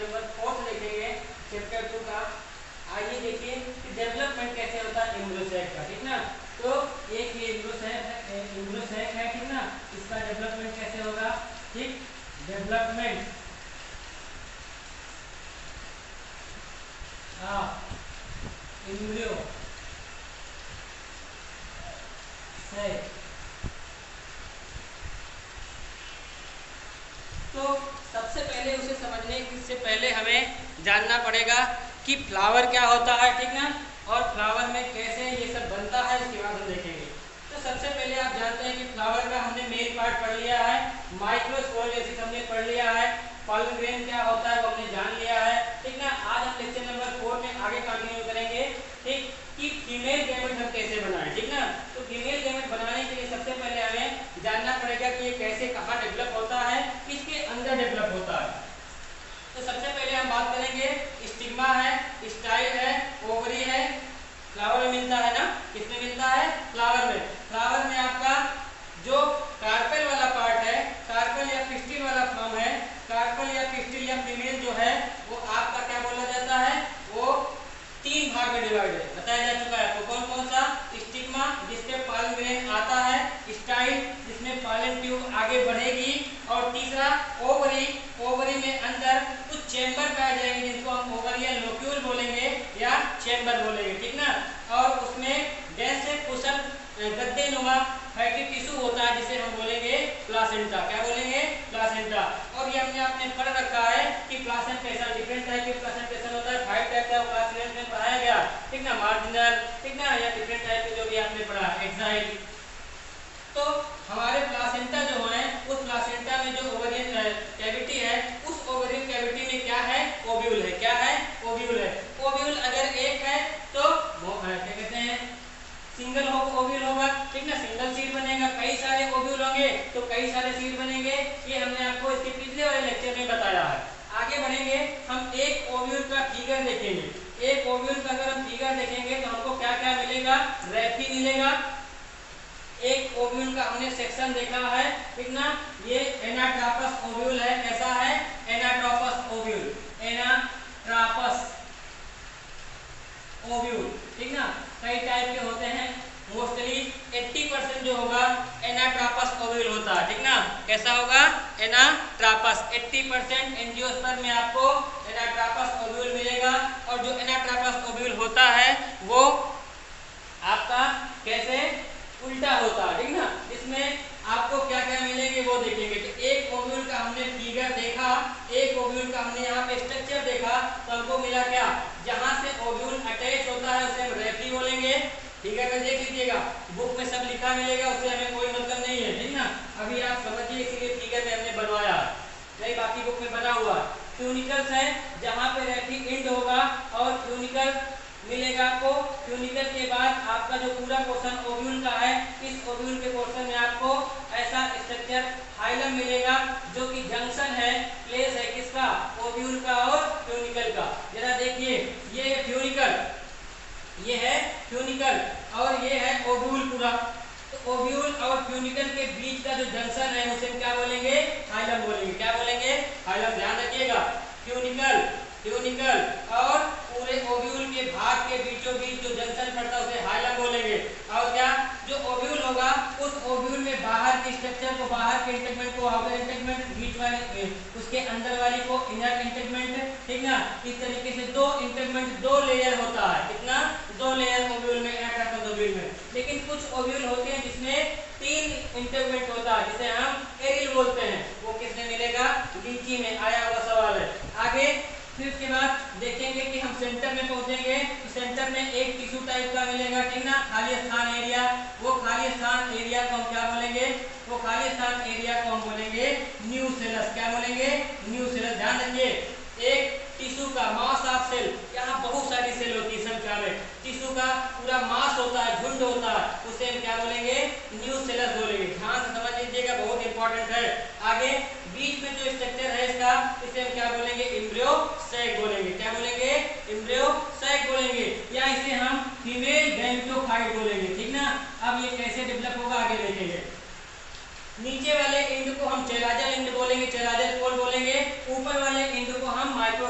Number 4 से देखेंगे chapter 2 का। आइए देखिए कि डेवलपमेंट कैसे होता है एम्ब्रियो का, ठीक ना। तो एक ये एम्ब्रियो है, ठीक ना। इसका डेवलपमेंट कैसे होगा, ठीक। Development embryo sac. तो सबसे पहले उसे समझने से पहले हमें जानना पड़ेगा कि फ्लावर क्या होता है, ठीक ना, और फ्लावर में कैसे ये सब बनता है, इसके बाद हम देखेंगे। तो सबसे पहले आप जानते हैं कि फ्लावर का हमने मेन पार्ट पढ़ लिया है, माइक्रोस्पोरेसिस हमने पढ़ लिया है, पॉलन ग्रेन क्या होता है वो हमने जान लिया है, ठीक ना। आज हम लेक्चर नंबर 4 में आगे कंटिन्यू करेंगे, ठीक, कि फीमेल गैमेट हम कैसे बनाएं, ठीक ना। तो फीमेल गैमेट बनाने के लिए सबसे पहले हमें जानना पड़ेगा कि ये कैसे कहाँ डेवलप होता है, किसके अंदर डेवलप होता है। तो सबसे पहले हम बात करेंगे स्टिग्मा है, स्टाइल है, ओवरी है, फ्लावर में मिलता है ना। किसमें मिलता है, फ्लावर में। फ्लावर में आपका जो कार्पेल वाला पार्ट है, कार्पेल या पिस्टिल वाला फॉर्म है, कार्पेल या पिस्टिल या फीमेल जो है वो आपका क्या बोला जाता है, वो 3 भाग में डिवाइड है, बताया जा चुका है। तो कौन कौन सा, स्टिग्मा जिसके पॉलन ग्रेन आता है, स्टाइल जिसमें पॉलन ट्यूब आगे बढ़ेगी, और तीसरा ओवरी। ओवरी में अंदर कुछ चेंबर पाए जाएंगे जिनको हम ओवरियन लोक्यूल बोलेंगे या चेंबर बोलेंगे, ठीक ना। और उसमें डेंस कुशल गद्देनुमा फैटी टिश्यू होता है जिसे हम बोलेंगे प्लासेंटा। क्या बोलेंगे, प्लासेंटा। और ये हमने आपने पढ़ रखा है कि प्लासेंटेशन डिफरेंट टाइप के प्लासेंटेशन होता है, 5 टाइप का क्लास 11 में पढ़ाया गया, ठीक ना। मार्जिनल, ठीक ना, या डिफरेंट टाइप के जो भी आपने पढ़ा, एक्साइल। तो हमारे प्लासेंटा जो है, उस प्लासेंटा में जो ओवरियन कैविटी है, उस ओवरियन कैविटी में क्या है, ओव्यूल है। क्या है, ओव्यूल है। ओव्यूल अगर एक है तो क्या कहते हैं, सिंगल ओव्यूल होगा, ठीक ना, सिंगल सीड बनेगा। कई सारे ओव्यूल होंगे तो कई सारे सीड बनेंगे, ये हमने आपको इसके पिछले वाले लेक्चर में बताया है। आगे बढ़ेंगे, हम एक ओव्यूल का फिगर देखेंगे। एक ओव्यूल का अगर हम फिगर देखेंगे तो हमको क्या क्या मिलेगा, रेफी मिलेगा। एक ओव्यूल का हमने सेक्शन देखा है, ठीक ना। ये एनाट्रापस ओव्यूल है, कैसा है, एनाट्रापस ओव्यूल, एनाट्रापस ओव्यूल, ठीक ना। कई टाइप के होते हैं, मोस्टली 80% जो होगा एनाट्रापस ओव्यूल होता है, ठीक ना। कैसा होगा, एनाट्रापस। 80% एंजियोस्पर्म में आपको एनाट्रापस ओव्यूल मिलेगा। और जो एनाट्रापस ओव्यूल होता है वो आपका कैसे उल्टा होता है, ठीक ना। इसमें आपको क्या क्या मिलेंगे वो देखेंगे। तो एक ओव्यूल का हमने फिगर देखा, एक ओव्यूल का हमने यहाँ पे स्ट्रक्चर देखा, तो हमको मिला क्या, जहां से ओव्यूल अटैच होता है उसे हम रेफी बोलेंगे। फिगर में देख लीजिएगा, बुक में सब लिखा मिलेगा, उससे हमें कोई मतलब नहीं है, ठीक ना। अभी आप समझिए, इसीलिए फिगर में हमने बनवाया, नहीं बाकी बुक में बना हुआ। ट्यूनिकल्स है, जहां पे रेफी एंड होगा और ट्यूनिकल मिलेगा आपको। ट्यूनिकल के बाद आपका जो पूरा पोर्शन ओव्यूल का है, इस ओव्यूल के पोर्शन में आपको ऐसा स्ट्रक्चर हाइलम मिलेगा जो कि जंक्शन है, प्लेस है किसका, ओव्यूल का और ट्यूनिकल का। जरा देखिए, ये है ट्यूनिकल, ये है ट्यूनिकल और ये है ओव्यूल पूरा। तो ओव्यूल और ट्यूनिकल के बीच का जो जंक्शन है उसे क्या बोलेंगे, हाइलम बोलेंगे। क्या बोलेंगे, हाइलम। ध्यान रखिएगा, ट्यूनिकल, ट्यूनिकल और पूरे ओव्यूल के भाग के बीचों बीच जो जंक्शन पड़ता है उसे हाइलम बोलेंगे। और क्या, जो ओव्यूल होगा उस ओव्यूल में बाहर के स्ट्रक्चर को, बाहर के इंटेगमेंट को आउटर इंटेगमेंट, बीच वाले उसके अंदर वाली को इनर इंटेगमेंट, ठीक ना। इस तरीके से 2 इंटेगमेंट, 2 लेयर होता है, कितना, 2 लेयर ओव्यूल में, एनाट्रापस ओव्यूल में। लेकिन कुछ ओव्यूल होते हैं जिसमें 3 इंटेगमेंट होता है, जिसे हम एरिल बोलते हैं। वो किसमें मिलेगा, लीची में। आया हुआ सवाल है। आगे फिर उसके बाद देखेंगे कि हम सेंटर में पहुंचेंगे तो सेंटर में एक टिश्यू टाइप का मिलेगा, ठीक ना, खाली स्थान एरिया। वो खाली स्थान एरिया को हम क्या बोलेंगे, वो खाली स्थान एरिया को हम बोलेंगे न्यूसेलस। क्या बोलेंगे, न्यूसेलस। ध्यान रखिए, एक टिश्यू का मास ऑफ सेल, यहाँ बहुत सारी सेल होती है संख्या में, टिश्यू का पूरा मास होता है, झुंड होता है, उसे हम क्या बोलेंगे, न्यूसेलस बोलेंगे। ध्यान से समझ लीजिएगा, बहुत इंपॉर्टेंट है। आगे बीच में जो स्ट्रक्चर है इसका, इसे हम क्या बोलेंगे, एम्ब्रियो सैक बोलेंगे। क्या बोलेंगे, एम्ब्रियो सैक बोलेंगे, या इसे हम फीमेल गैमेटोफाइट बोलेंगे, ठीक ना। अब ये कैसे डेवलप होगा आगे देखेंगे। नीचे वाले एंड को हम चेलाजल एंड बोलेंगे, चेलाजल पोल बोलेंगे। ऊपर वाले एंड को हम माइक्रो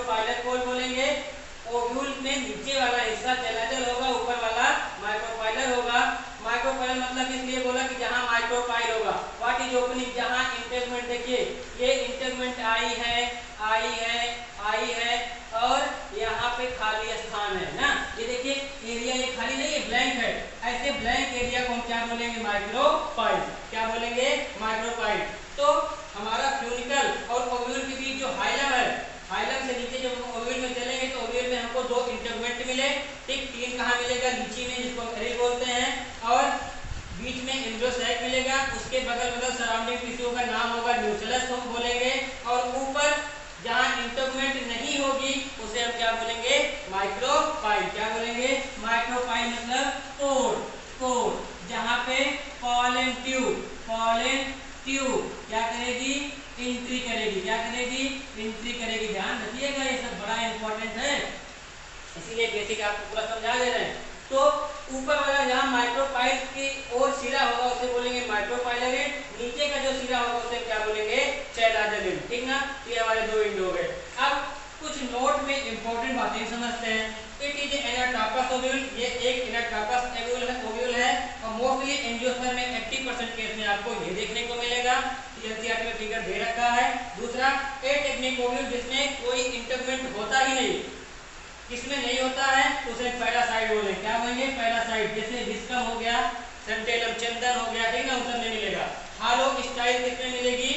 इसमें नीचे वाला हिस्सा चैलाजल होगा, ऊपर वाला माइक्रोफाइलर होगा। माइक्रोफाइलर मतलब इसलिए बोला कि जहां माइक्रोफाइल होगा। व्हाट इज ओपनिंग, जहां इंटेगमेंट, देखिए ये इंटेगमेंट आई है, आई है, आई है, और यहाँ पे खाली स्थान है ना, ये देखिए एरिया ये खाली नहीं है, ब्लैंक है। ऐसे ब्लैंक एरिया को हम क्या बोलेंगे, माइक्रोफाइल। क्या बोलेंगे, माइक्रोफाइल। तो हमारा फ्यूनिकल और ओव्यूल के बीच जो हाइलम है, हाइलम से नीचे जब ओव्यूल में चलेंगे तो ओव्यूल में हमको दो इंटेगमेंट मिले, ठीक। तीन कहाँ मिलेगा, लीची में, जिसको एरी बोलते हैं, और बीच में एम्ब्रियोसाइक मिलेगा। उसके बगल बगल सराउंडिंग टिश्यू का नाम होगा न्यूक्लियस हम बोलेंगे, और ऊपर जहां इंटेगमेंट नहीं होगी उसे हम क्या बोलेंगे, माइक्रोफाइल। क्या बोलेंगे, माइक्रोफाइल मतलब कोर, कोर, जहां पे पॉलन ट्यूब, पॉलन ट्यूब क्या करेगी, एंट्री करेगी। क्या करेगी, एंट्री करेगी। ध्यान रखिएगा, ये सब बड़ा इंपॉर्टेंट है, इसीलिए बेसिक आपको पूरा समझा दे रहे हैं। तो ऊपर वाला जहां माइक्रोफाइल की ओर सिरा होगा उसे बोलेंगे माइक्रोफाइलर, नीचे का जो सिरा होगा उसे क्या बोलेंगे, चैलाजल, ठीक ना। ये हमारे दो इंड हो गए। अब कुछ नोट में इंपॉर्टेंट बातें समझते हैं। इट इज एनाट्रापस ओव्यूल, ये एक एनाट्रापस ओव्यूल है, और मोस्टली एंजियोस्पर्म में 80% केस में आपको ये देखने को मिलेगा। एनसीईआरटी में फिगर दे रखा है। दूसरा एटेक्निक ओव्यूल, जिसमें कोई इंटेगमेंट होता ही नहीं, किसमें नहीं होता है उसे पैरासाइट बोलेंगे। क्या बोलेंगे, पैरासाइट। जैसे विस्कम हो गया, सेंटेलम, चंदन हो गया, ठीक ना, उन सब में मिलेगा। हालो स्टाइल किसमें मिलेगी,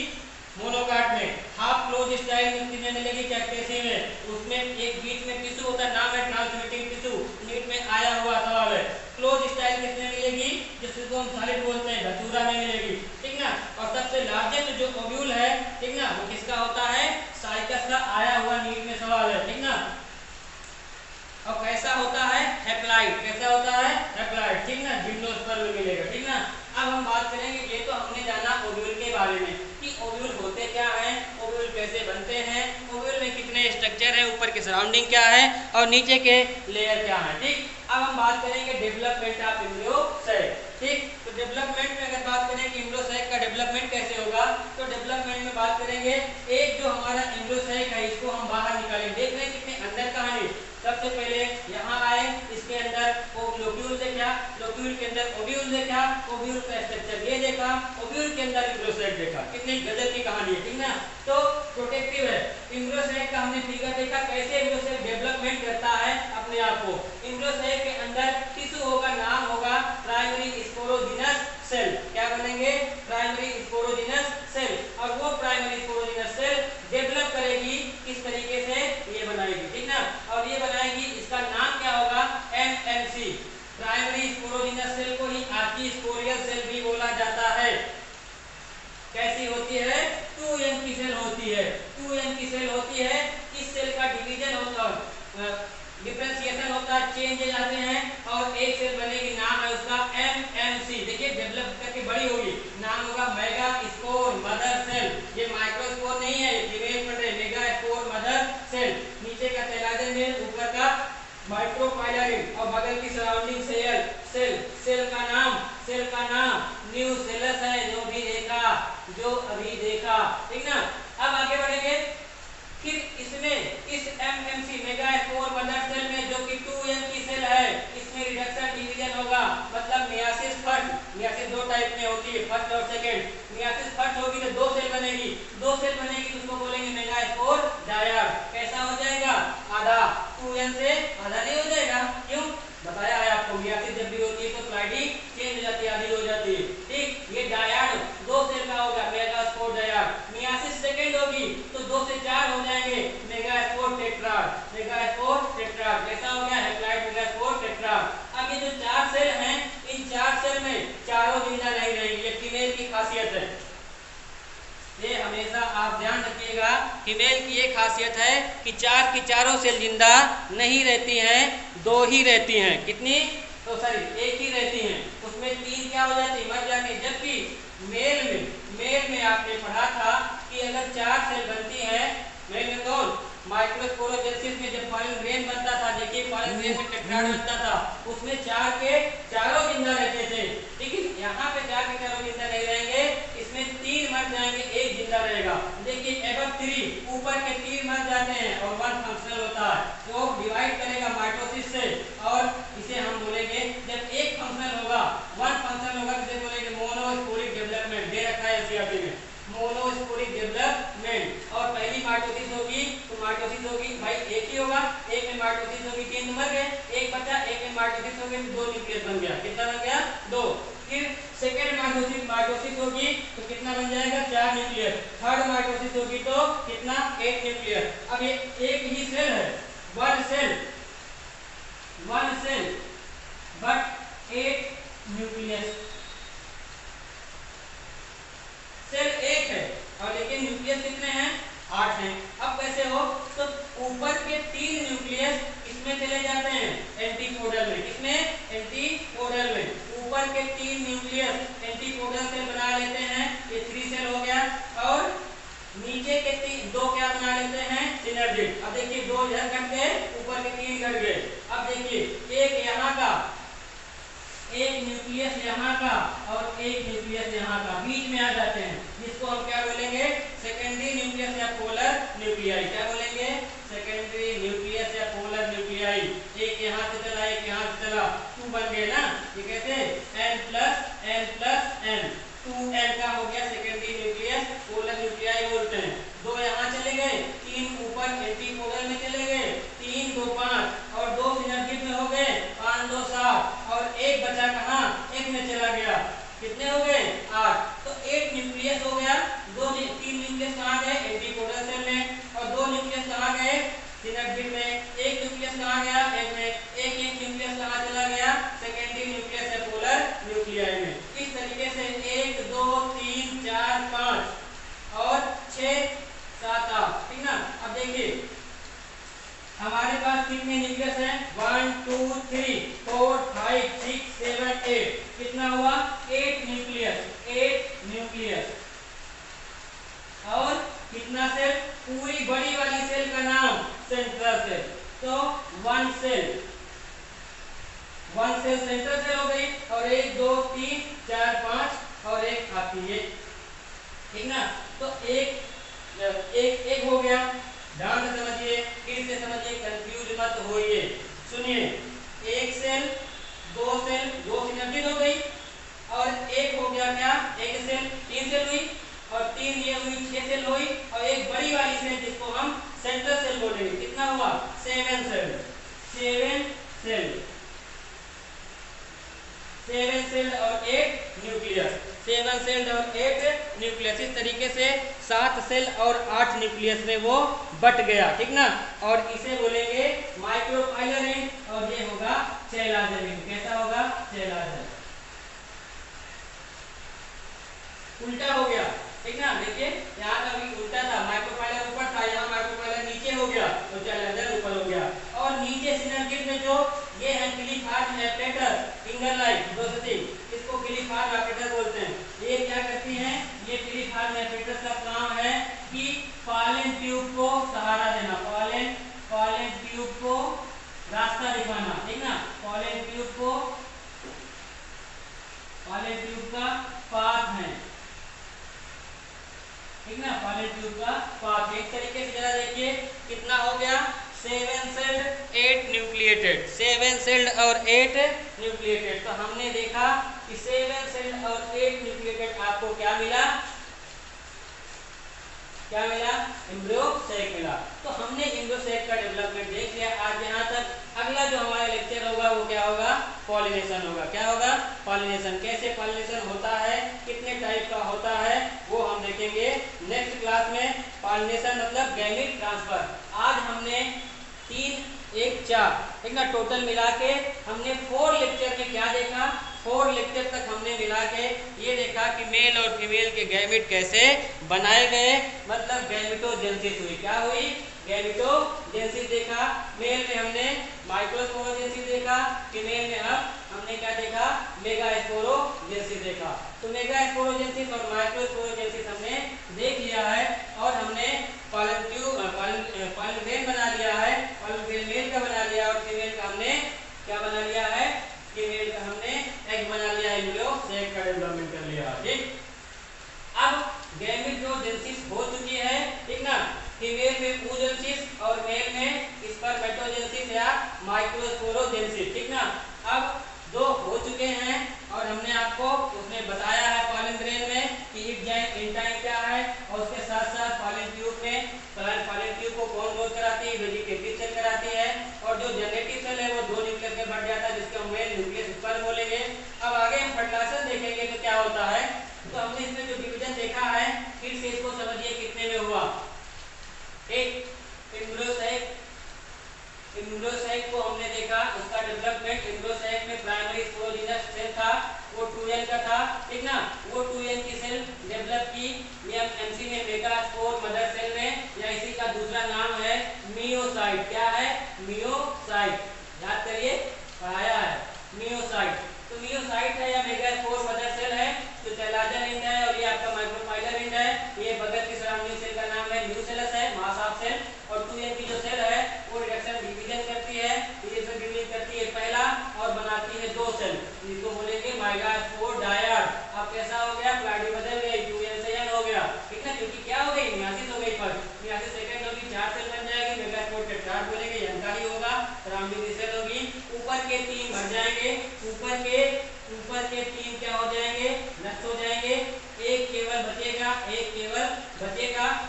मोनोकाट में। हाफ क्लोज स्टाइल किसमें मिलेगी, कैक्टेसी में। उसमें एक बीच में टिश्यू होता है, नाम है ट्रांसमिटिंग टिश्यू, नीट में आया हुआ सवाल है। क्लोज स्टाइल किसमें मिलेगी, जिसको हम सॉलिड बोलते हैं, धतूरा में मिलेगी, ठीक ना। और सबसे लार्जेस्ट जो ओव्यूल है, ठीक ना, वो किसका होता है, साइकस का, आया हुआ नीट में सवाल है, ठीक ना। और कैसा होता है, हैप्लॉइड। कैसा होता है, हैप्लॉइड, ठीक ना, जिम्नोस्पर्म में मिलेगा, ठीक ना। अब हम बात करेंगे, ये तो हमने जाना ओव्यूल के बारे में कि ओव्यूल होते क्या हैं, ओव्यूल कैसे बनते हैं, ओव्यूल में कितने स्ट्रक्चर है, ऊपर के सराउंडिंग क्या है और नीचे के लेयर क्या है, ठीक। अब हम बात करेंगे डेवलपमेंट ऑफ एम्ब्रियोसाइक, ठीक। तो डेवलपमेंट में अगर बात करें कि एम्ब्रियोसाइक का डेवलपमेंट कैसे होगा, तो डेवलपमेंट में बात करेंगे, एक जो हमारा एम्ब्रियोसाइक है इसको हम बाहर निकालेंगे। देख रहे हैं कितने अंदर कहानी। सबसे पहले यहाँ आए, इसके अंदर लोक्यूल देखा, लोक्यूल के अंदर ओव्यूल देखा, ओव्यूल का स्ट्रक्चर ये देखा, ओव्यूल के अंदर एम्ब्रियोसाइक देखा। कितनी गजब की कहानी है, ठीक ना। तो प्रोटेक्टिव है। एम्ब्रियोसाइक का हमने फिगर देखा, कैसे एम्ब्रियोसाइक डेवलपमेंट करता है अपने आप को। एम्ब्रियोसाइक के अंदर टिश्यू होगा, नाम होगा प्राइमरी स्पोरोजिनस सेल। क्या बनेंगे, प्राइमरी स्पोरोजिनस सेल। और वो प्राइमरी स्पोरोजिनस सेल डेवलप करेगी किस तरीके से, ये बनाएगी, ठीक ना। और ये बनाएगी, इसका नाम क्या होगा, एमएमसी। प्राइमरी स्पोरोजिनस सेल को ही आर्चिस्पोरियल सेल भी बोला जाता है। कैसी होती है, 2n की सेल होती है, 2n की सेल होती है। इस सेल का डिवीजन होता है, डिफरेंशिएशन होता है, चेंज जाते हैं, और एक सेल बनेगी, नाम है उसका एमएमसी। देखिए डेवलप करके बड़ी होगी, नाम होगा मेगा स्पोर मदर सेल। ये माइक्रोस्पोर नहीं है, ये फीमेल पढ़ रहे, मेगा स्पोर मदर सेल। नीचे का चैलाजल में, ऊपर का माइक्रोफाइलर, और बगल की सराउंडिंग सेल, सेल, सेल का नाम न्यूक्लियस है, जो भी देखा, जो अभी देखा, ठीक ना। अब आगे बढ़ेंगे, फिर इसमें इस MMC megaspore mother cell में जो कि 2n की सेल है, इसमें रिडक्शन डिवीजन होगा, मतलब मियासिस फर्स्ट। मियासिस दो टाइप में होती है, फर्स्ट और सेकंड। मियासिस फर्स्ट होगी तो दो सेल बनेगी, दो सेल बनेगी तो उसको बोलेंगे मेगा स्पोर डायड। कैसा हो जाएगा, आधा, 2n से आधा नहीं हो जाएगा, क्यों, बताया है आपको, मियासिस जब भी होती है तो स्लाइडिंग चेंज हो जाती है, आधी हो जाती है, ठीक। ये डायड दो सेल का होगा, megaspore dyad. Meiosis second होगी तो 2 से 4 हो जाएंगे, megaspore tetrad, megaspore tetrad. कैसा हो गया, हैप्लॉइड मेगा स्पोर टेट्राड। अब ये जो 4 सेल हैं, इन 4 सेल में चारों जिंदा नहीं रहेंगे, ये फीमेल की खासियत है। ये हमेशा आप ध्यान रखिएगा, फीमेल की ये खासियत है कि 4 की चारों सेल जिंदा नहीं रहती हैं, 2 ही रहती हैं। कितनी, तो सॉरी 1 ही रहती हैं, उसमें 3 क्या हो जाती, मर जाती। जबकि मेल में आपने पढ़ा था कि अगर 4 सेल बनती हैं, मेल में कौन, माइक्रोस्पोरोजेनेसिस में जब पॉलन ग्रेन बनता था, देखिए पॉलन ग्रेन में टेट्राड बनता था, उसमें 4 के चारों जिंदा रहते थे, ठीक है। यहाँ पे 4 के चारों जिंदा नहीं रहेंगे, इसमें 3 मर जाएंगे, 1 जिंदा रहेगा। देखिए एबव 3, ऊपर के 3 मर जाते हैं और 1 फंक्शनल होता है, वो डिवाइड करेगा, माइटोसिस होगी भाई एक ही होगा, एक में माइटोसिस होगी 3 तो मर गए, एक बचा, एक में माइटोसिस हो गई 2 न्यूक्लियस बन गया। कितना बन गया 2। फिर सेकंड माइटोसिस होगी तो कितना बन जाएगा 4 न्यूक्लियस, थर्ड माइटोसिस होगी तो कितना 8 न्यूक्लियस। अब ये एक ही सेल है, one cell but 8 nucleus. Cell एक है और लेकिन न्यूक्लियस कितने हैं 8 हैं। अब कैसे हो, तो ऊपर के 3 न्यूक्लियस इसमें चले जाते हैं एंटीपोडल में, किसमें एंटीपोडल में। ऊपर के 3 न्यूक्लियस एंटीपोडल सेल बना लेते हैं, ये 3 सेल हो गया, और नीचे के 2 क्या बना लेते हैं सिनर्जिड। अब देखिए 2 इधर कट गए, ऊपर के 3 कट गए। अब देखिए एक यहाँ का, एक न्यूक्लियस यहाँ का और एक न्यूक्लियस यहाँ का बीच में आ जाते हैं, जिसको हम क्या बोलेंगे सेकेंडरी न्यूक्लियस या पोलर न्यूक्लियाई। क्या बोलेंगे सेकेंडरी न्यूक्लियस या पोलर न्यूक्लियाई। एक यहाँ से चला, एक यहाँ से चला, 2 बन गए ना। ये कैसे n प्लस n 2n का हो गया सेकेंडरी न्यूक्लियस, पोलर न्यूक्लियाई बोलते हैं। 2 यहाँ चले गए, 3 ऊपर एंटीपोडल में चले गए, 3 2 5 और 2 सिनर्जिड में हो गए, 5 2 7 और एक बचा कहाँ, एक में चला गया। कितने हो गए 8। तो 8 न्यूक्लियस हो गया। 3 न्यूक्लियस कहाँ गए एंटीपोडल सेल में, और 2 न्यूक्लियस कहाँ गए सिनर्जिड में। एक न्यूक्लियस कहाँ गया, एक में। एक न्यूक्लियस कहाँ चला गया सेकेंडरी न्यूक्लियस या पोलर न्यूक्लियाई में। इस तरीके से 1 2 3 4 5 और 6 7 8, ठीक ना। अब देखिए हमारे पास कितने न्यूक्लियस हैं 1 2 3 4 5 6 7 8। कितना हुआ 8 न्यूक्लियस। और कितना सेल, पूरी बड़ी वाली सेल का नाम सेंट्रल सेल। तो वन सेल सेंट्रल सेल हो गई, और 1 2 3 4 5 और एक आती है, ठीक ना। तो एक हो गया, ध्यान से समझिए, फिर से समझिए, कंफ्यूज मत होइए। सुनिए, एक सेल, 2 सिनर्जिड हो गई, और एक हो गया क्या, एक सेल 3 सेल हुई, और 3 ये हुई 6 सेल हुई, और एक बड़ी वाली सेल जिसको हम सेंट्रल सेल बोलेंगे। कितना हुआ 7 सेल। 7 सेल और 8 न्यूक्लियस। 7 सेल और 8 न्यूक्लियस। इस तरीके से 7 सेल और 8 न्यूक्लियस में वो बट गया, ठीक ना। और इसे बोलेंगे माइक्रोफाइलर एंड, और ये होगा सेल लार्जर एंड। कैसा होगा सेल लार्जर। उल्टा हो गया, ठीक ना। देखिए यहाँ का भी उल्टा था, माइक्रोफाइलर ऊपर था, यहाँ माइक्रोफाइलर नीचे हो गया, तो सेल लार्जर ऊपर हो गया। और नीचे सिनर्जिड में जो ये है क्लिफॉर्ड एपरेटस, फिंगर लाइक प्रोसेसिंग, इसको क्लिफॉर्ड एपरेटस बोलते हैं। ये क्या करती हैं, ये क्लिफॉर्ड एपरेटस का काम है कि फॉलन ट्यूब को सहारा देना, फॉलन ट्यूब को रास्ता दिखाना, ठीक ना। फॉलन ट्यूब का पाथ है, ठीक ना। फॉलन ट्यूब का पाथ। एक तरीके से जरा देखिए कितना हो गया 7 सेल्ड 8 न्यूक्लिएटेड। 7 सेल्ड और 8 न्यूक्लिएटेड। तो हमने देखा कि 7 सेल्ड और 8 न्यूक्लिएटेड आपको क्या मिला, एम्ब्रियो सैक मिला। तो हमने एम्ब्रियो सैक का डेवलपमेंट देख लिया आज यहाँ तक। अगला जो हमारा लेक्चर होगा वो क्या होगा, पॉलिनेशन होगा। क्या होगा, पॉलिनेशन। कैसे पॉलिनेशन होता है, कितने टाइप का होता है, वो हम देखेंगे नेक्स्ट क्लास में। पॉलिनेशन मतलब गैमीट ट्रांसफर। आज हमने 3 1 4, ठीक ना, टोटल मिला के हमने 4 लेक्चर में क्या देखा, 4 लेक्चर तक हमने मिला के ये देखा कि मेल और फीमेल के गैमीट कैसे बनाए गए, मतलब गैमीटोजेनेसिस हुई। क्या हुई, गैमीटोजेनेसिस देखा। मेल में हमने माइक्रोस्पोरोजेनेसिस देखा, फीमेल में अब हमने क्या देखा, मेगास्पोरोजेनेसिस देखा। तो मेगास्पोरोजेनेसिस और माइक्रोस्पोरोजेनेसिस हमने देख लिया है, और हमने पॉलन ग्रेन बना लिया है। पॉलन ग्रेन मेल का बना लिया, और फीमेल का हमने क्या बना लिया है, फीमेल का हमने एग बना लिया, एम्ब्रियो सैक का डेवलपमेंट कर लिया, ठीक। अब गैमीटोजेनेसिस हो चुकी है, ठीक ना। फीमेल में oogenesis और मेल में है मियोसाइट, याद करिए पढ़ाया है मियोसाइट। तो मियोसाइट है या मेगास्पोर मदर सेल है, तो चैलाजन एंड है और ये आपका माइक्रोफाइलर एंड है। ये बगल की सराउंडिंग सेल का नाम है न्यूसेलस है, मास ऑफ सेल। और 2n की जो सेल है वो रिडक्शन डिवीजन करती है, डिवीजन डिवीजन करती है पहला और बनाती है दो सेल, इसको बोलेंगे मेगास्पोर डायड। अब कैसा हो गया, प्लाडी बदल गई, 2n से n हो गया, ठीक है, क्योंकि क्या हो गई मियासिस हो गई फर्स्ट, मियासिस सेकंड होगी, 4 सेल बन जाएगी, मेगास्पोर टेट्राड बोलेंगे, n का ही होगा, सराउंडिंग सेल होगी। ऊपर के 3 भर जाएंगे, ऊपर के 3 क्या हो जाएंगे, नष्ट हो जाएंगे, एक केवल बचेगा,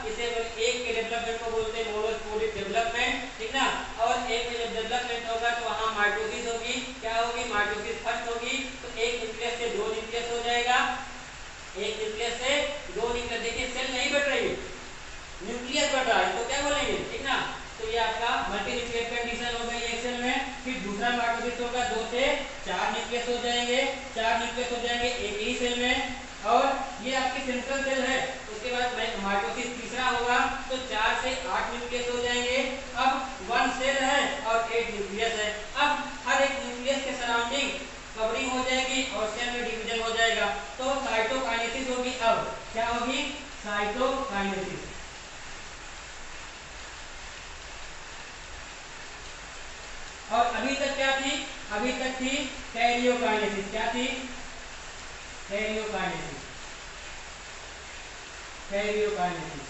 इसे एक के डेवलपमेंट को बोलते हैं मोनोस्पोरिक डेवलपमेंट, ठीक ना। और एक में जब डेवलपमेंट होगा तो वहां माइटोसिस होगी, क्या होगी, माइटोसिस फर्स्ट होगी, तो एक न्यूक्लियस से 2 न्यूक्लियस हो जाएगा, एक न्यूक्लियस से 2 न्यूक्लियस। देखिए सेल नहीं बढ़ रही, न्यूक्लियस बढ़ रहा है, तो क्या बोलेंगे, ठीक ना। तो ये आपका मल्टी न्यूक्लियर कंडीशन हो गई एक सेल में। फिर दूसरा माइटोसिस होगा, 2 से 4 न्यूक्लियस हो जाएंगे, 4 न्यूक्लियस हो जाएंगे एक ही सेल में। और ये आपकी सेंट्रल सेल है, उसके बाद माइटोसिस तीसरा होगा, तो 4 से 8 न्यूक्लियस हो जाएंगे। अब 1 सेल है और 8 न्यूक्लियस है। अब हर एक न्यूक्लियस के सराउंडिंग कवरिंग हो जाएगी और सेल में डिवीजन हो जाएगा, तो साइटोकाइनेसिस होगी। अब क्या होगी, साइटोकाइनेसिस। और अभी तक क्या थी, अभी तक थी कैरियोकाइनेसिस। क्या थी, कैरियोकाइनेसिस, कैरियोकाइनेसिस,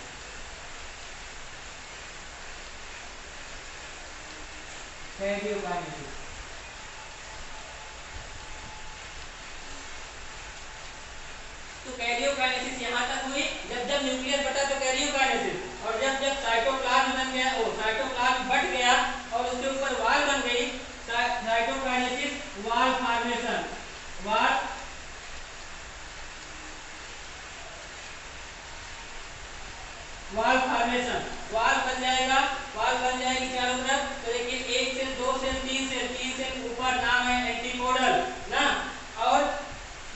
कैरियोकाइनेसिस। तो कैरियोकाइनेसिस यहां तक हुई, जब जब न्यूक्लियस बटा तो कैरियोकाइनेसिस, और जब जब साइटोप्लाज्म बन गया, ओ साइटोप्लाज्म बढ़ गया और उसके ऊपर वॉल बन गई, cytokinesis wall formation, wall formation, wall बन जाएगा, वॉल बन जाएगी चारों तरफ। तो देखिए 1 सेल 2 सेल 3 सेल, 3 सेल ऊपर नाम है एंटीपोडल ना, और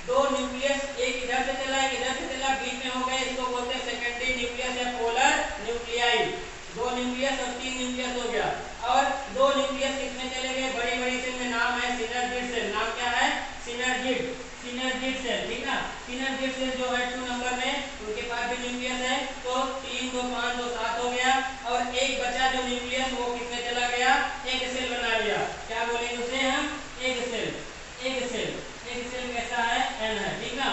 2 न्यूक्लियस, एक इधर से चला एक इधर से चला, बीच में हो गए, इसको बोलते हैं सेकेंडरी न्यूक्लियस या पोलर न्यूक्लियाई। 2 न्यूक्लियस और 3 न्यूक्लियस हो गया, और 2 न्यूक्लियस किसमें चले गए, बड़ी बड़ी सेल में, नाम है सिनर्जिड सेल। नाम क्या है, सिनर्जिड, सिनर्जिड सेल, ठीक ना। सिनर्जिड सेल जो है 2 नंबर में, उनके पास भी न्यूक्लियस है, तो 3 2 5 2 7 हो गया, और एक बचा जो न्यूक्लियस वो किसमें चला गया, एक सेल बना लिया, क्या बोलेंगे उसे हम, एक सेल, एक सेल, एक सेल कैसा है, एन है, ठीक ना।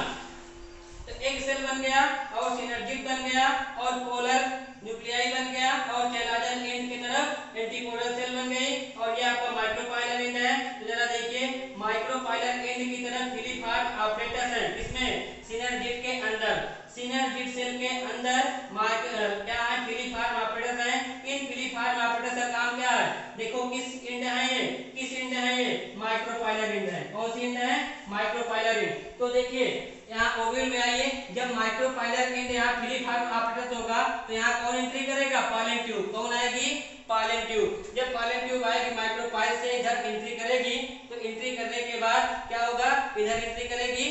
तो एक सेल बन गया और सिनर्जिड बन गया और पोलर न्यूक्लियाई बन गया, और चैलाजन एंड की तरफ एंटीपोडल सेल बन गई, और ये आपका माइक्रोफाइलर एंड है। तो जरा देखिए माइक्रोफाइलर एंड की तरफ फिलीफार्म ऑपरेटस है, इसमें सिनर्जिड के अंदर, सिनर्जिड सेल के अंदर क्या है, फिलीफार्म ऑपरेटस है। इन फिलीफार्म ऑपरेटस का काम क्या है, देखो किस एंड है ये, किस एंड है ये, माइक्रोफाइलर एंड है। कौन सी एंड है, माइक्रोफाइलर एंड। तो देखिए यहाँ ओवल में आइए, जब माइक्रोफाइलर एंड यहाँ फिलीफार्म ऑपरेटस होगा तो यहाँ कौन एंट्री करेगा, पॉलन ट्यूब। कौन आएगी, पॉलन ट्यूब। जब पॉलन ट्यूब आएगी माइक्रोफाइल से इधर एंट्री करेगी, तो एंट्री करने के बाद क्या होगा, इधर एंट्री करेगी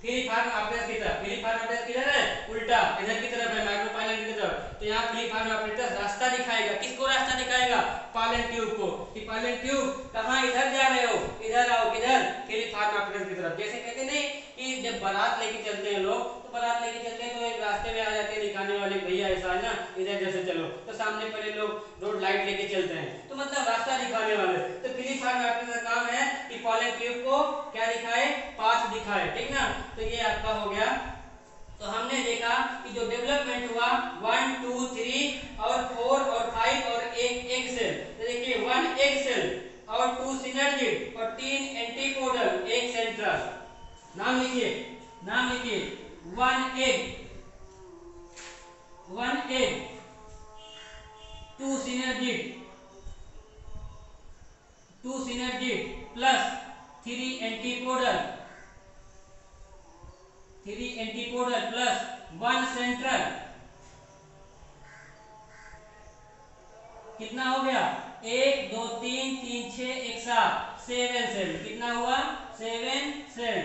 फिलीफार्म ऑपरेटस की तरफ। फिलीफार्म ऑपरेटस किधर है, उल्टा इधर की तरफ है, माइक्रोफाइलर की तरफ। तो यहाँ फिलीफार्म ऑपरेटस रास्ता दिखाएगा, किसको रास्ता दिखाएगा, पॉलन ट्यूब को, कि पॉलन ट्यूब कहाँ, इधर जा रहे हो, इधर आओ, किधर, फिलीफार्म ऑपरेटस की तरफ। जैसे कहते नहीं कि जब बारात लेके चलते हैं लोग, तो बारात लेके चलते हैं तो एक रास्ते में आ जाते हैं दिखाने वाले, भैया ऐसा है ना, इधर जैसे चलो, तो सामने पहले लोग रोड लाइट लेके चलते हैं, तो मतलब रास्ता दिखाने वाले। तो फिलीफार्म ऑपरेटस का काम है कि पॉलन ट्यूब को क्या दिखाए, पाथ दिखाए, ठीक ना। तो ये आपका हो गया। तो हमने देखा कि जो डेवलपमेंट हुआ 1 2 3 और 4 और 5 और एक सेल। तो देखिए 1 एग सेल और 2 सिनर्जिड और 3 एंटीपोडल, एक सेंट्रल। नाम लिखिए, नाम लिखिए, 1 egg 2 synergid plus 3 antipodal plus 1 central. कितना हो गया, 1 2 3 3 6 1 7, 7 सेल। कितना हुआ, 7 सेल।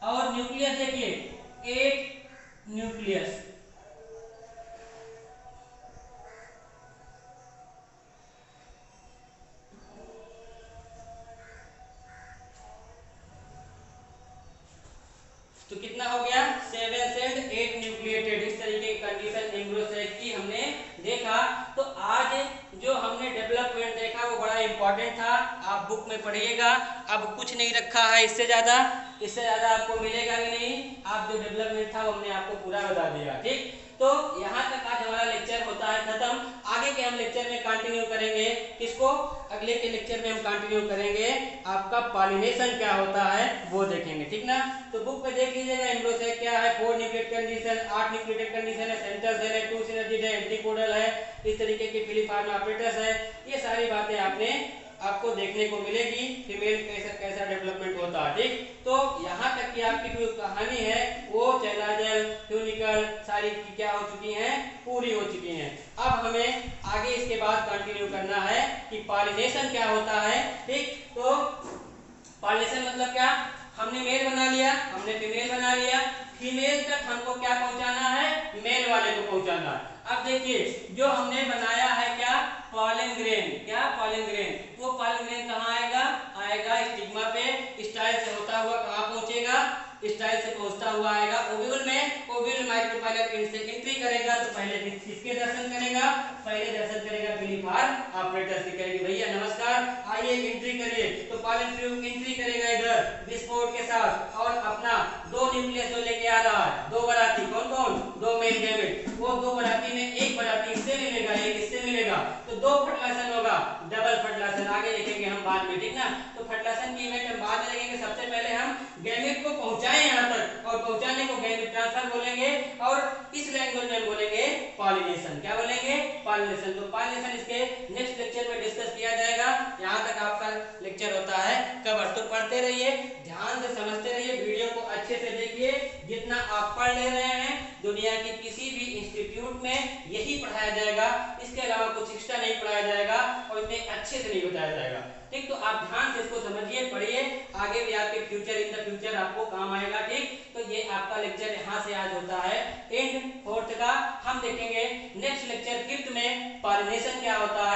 और न्यूक्लियस देखिए 8 न्यूक्लियस, इंपॉर्टेंट था, आप बुक में पढ़िएगा। अब कुछ नहीं रखा है इससे ज़्यादा आपको मिलेगा भी नहीं। आप जो डेवलपमेंट था वो हमने आपको पूरा बता दिया, ठीक। तो यहाँ तक आज हमारा लेक्चर होता है खत्म। आगे के हम लेक्चर में कंटिन्यू करेंगे किसको, अगले के लेक्चर में हम कंटिन्यू करेंगे आपका पॉलिनेशन क्या होता है वो देखेंगे, ठीक ना। तो बुक पे देख लीजिएगा एम्ब्रोसेक क्या है, 4 न्यूक्लियोटाइड कंडीशन, 8 न्यूक्लियोटाइड कंडीशन है, सेंट्रल सेल है, 2 सिनर्जिड है, एंटीकोडल है, इस तरीके के फिलिपार्म ऑपरेटर्स है। ये सारी बातें आपको देखने को मिलेगी, फीमेल कैसा डेवलपमेंट होता है, ठीक। तो यहाँ तक की आपकी जो कहानी है वो चैलाजल, ट्यूनिकल सारी क्या हो चुकी हैं, पूरी हो चुकी हैं। अब हमें आगे इसके बाद कंटिन्यू करना है कि पॉलिनेशन क्या होता है, ठीक। तो पॉलिनेशन मतलब क्या, हमने मेल बना लिया, हमने फीमेल बना लिया, फीमेल तक हमको क्या पहुंचाना है, मेल वाले को पहुंचाना है। अब देखिए जो हमने बनाया है क्या, पॉलन ग्रेन, क्या पॉलन ग्रेन, वो पॉलन ग्रेन कहाँ आएगा स्टिग्मा पे, स्टाइल से होता हुआ कहाँ पहुंचेगा, स्टाइल से पहुंचता हुआ आएगा ओव्यूल में, ओव्यूल माइक्रोपाइलर से एंट्री करेगा तो पहले किसके दर्शन करेगा, पहले दर्शन करेगा फिलिपार्म ऑपरेटर्स की, करेगी भैया नमस्कार आइए एंट्री करिए। तो पॉलन ट्यूब एंट्री करेगा इधर विस्फोट के साथ और अपना 2 न्यूक्लियस जो लेके आ रहा है, 2 बराती, कौन कौन, 2 मेल गैमेट, वो 2 बराती में एक बराती इससे मिलेगा, एक इससे मिलेगा, तो 2 फर्टिलाइजेशन होगा, डबल फर्टिलाइजेशन आगे देखेंगे हम बाद में, ठीक ना। तो फर्टिलाइजेशन की इवेंट हम बाद में देखेंगे, सबसे पहले हम गैमेट को पहुंचाएं यहां तक, और पहुंचाने को गैमेट ट्रांसफर बोलेंगे, और इस लैंग्वेज में बोलेंगे पॉलिनेशन, क्या बोलेंगे, पॉलिनेशन। तो पॉलिनेशन इसके नेक्स्ट लेक्चर में डिस्कस किया जाएगा। यहां तक आपका लेक्चर होता है कवर। तो पढ़ते रहिए, ध्यान से समझते रहिए, वीडियो को अच्छे से देखिए, जितना आप पढ़ ले रहे हैं दुनिया के किसी भी इंस्टीट्यूट में यही पढ़ाया जाएगा, इसके अलावा कुछ एक्स्ट्रा नहीं पढ़ाया जाएगा और इतने अच्छे से नहीं बताया जाएगा, ठीक। तो आप ध्यान से इसको समझिए, पढ़िए, आगे भी आपके फ्यूचर इन द फ्यूचर आपको काम आएगा, ठीक। तो ये आपका लेक्चर यहाँ से आज होता है एंड 4th का। हम देखेंगे नेक्स्ट लेक्चर 5th में पॉलिनेशन क्या होता है।